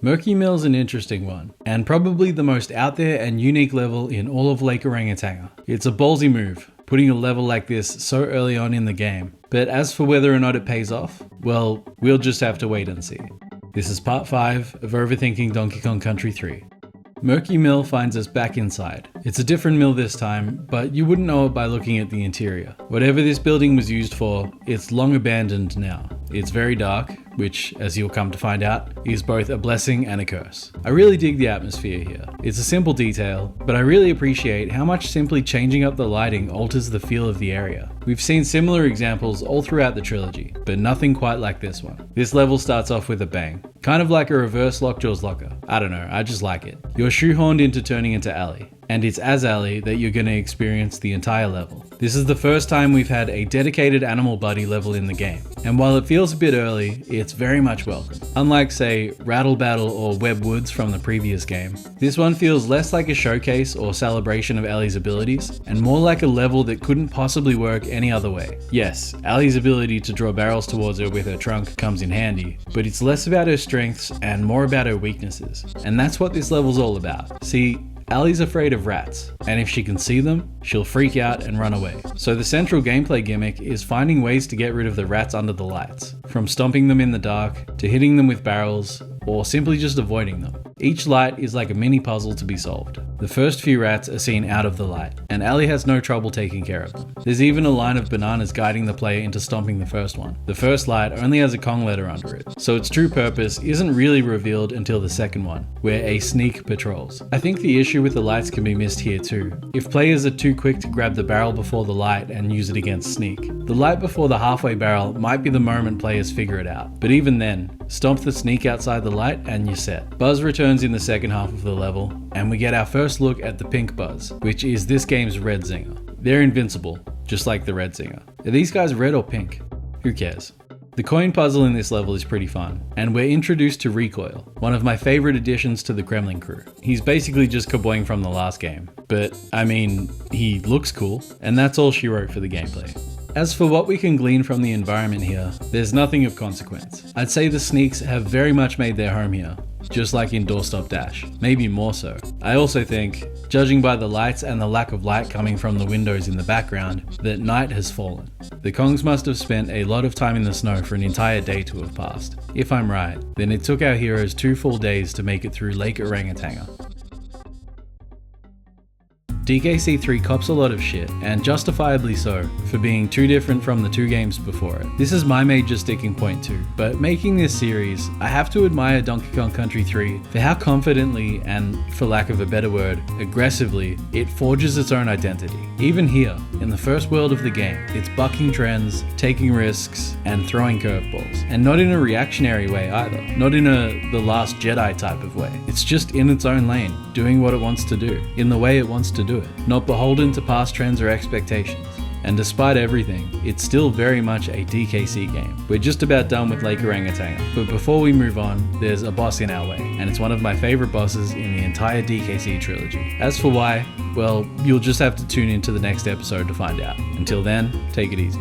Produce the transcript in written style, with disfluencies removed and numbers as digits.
Murky Mill's an interesting one, and probably the most out there and unique level in all of Lake Orangutan. It's a ballsy move, putting a level like this so early on in the game. But as for whether or not it pays off, well, we'll just have to wait and see. This is part 5 of Overthinking Donkey Kong Country 3. Murky Mill finds us back inside. It's a different mill this time, but you wouldn't know it by looking at the interior. Whatever this building was used for, it's long abandoned now. It's very dark, which, as you'll come to find out, is both a blessing and a curse. I really dig the atmosphere here. It's a simple detail, but I really appreciate how much simply changing up the lighting alters the feel of the area. We've seen similar examples all throughout the trilogy, but nothing quite like this one. This level starts off with a bang. Kind of like a reverse Lockjaw's Locker. I don't know, I just like it. You're shoehorned into turning into Alley, and it's as Alley that you're going to experience the entire level. This is the first time we've had a dedicated animal buddy level in the game, and while it feels a bit early, it's very much welcome. Unlike, say, Rattle Battle or Web Woods from the previous game, this one feels less like a showcase or celebration of Allie's abilities, and more like a level that couldn't possibly work any other way. Yes, Allie's ability to draw barrels towards her with her trunk comes in handy, but it's less about her strengths and more about her weaknesses, and that's what this level's all about. See, Allie's afraid of rats, and if she can see them, she'll freak out and run away. So the central gameplay gimmick is finding ways to get rid of the rats under the lights, from stomping them in the dark, to hitting them with barrels, or simply just avoiding them. Each light is like a mini puzzle to be solved. The first few rats are seen out of the light, and Allie has no trouble taking care of them. There's even a line of bananas guiding the player into stomping the first one. The first light only has a Kong letter under it, so its true purpose isn't really revealed until the second one, where a sneak patrols. I think the issue with the lights can be missed here too. If players are too quick to grab the barrel before the light and use it against sneak, the light before the halfway barrel might be the moment players figure it out. But even then, stomp the sneak outside the light and you're set. Buzz returns in the second half of the level, and we get our first look at the pink Buzz, which is this game's red zinger. They're invincible, just like the red zinger. Are these guys red or pink? Who cares? The coin puzzle in this level is pretty fun, and we're introduced to Recoil, one of my favorite additions to the Kremlin crew. He's basically just Kaboing from the last game, but I mean, he looks cool, and that's all she wrote for the gameplay. As for what we can glean from the environment here, there's nothing of consequence. I'd say the sneaks have very much made their home here, just like in Doorstop Dash, maybe more so. I also think, judging by the lights and the lack of light coming from the windows in the background, that night has fallen. The Kongs must have spent a lot of time in the snow for an entire day to have passed. If I'm right, then it took our heroes 2 full days to make it through Lake Orangutan. DKC3 cops a lot of shit, and justifiably so, for being too different from the 2 games before it. This is my major sticking point too, but making this series, I have to admire Donkey Kong Country 3 for how confidently and, for lack of a better word, aggressively, it forges its own identity. Even here, in the first world of the game, it's bucking trends, taking risks, and throwing curveballs. And not in a reactionary way either, not in a The Last Jedi type of way. It's just in its own lane, doing what it wants to do, in the way it wants to do it, not beholden to past trends or expectations. And despite everything, it's still very much a DKC game. We're just about done with Lake Orangutan, but before we move on, there's a boss in our way, and it's one of my favorite bosses in the entire DKC trilogy. As for why, well, you'll just have to tune into the next episode to find out. Until then, take it easy.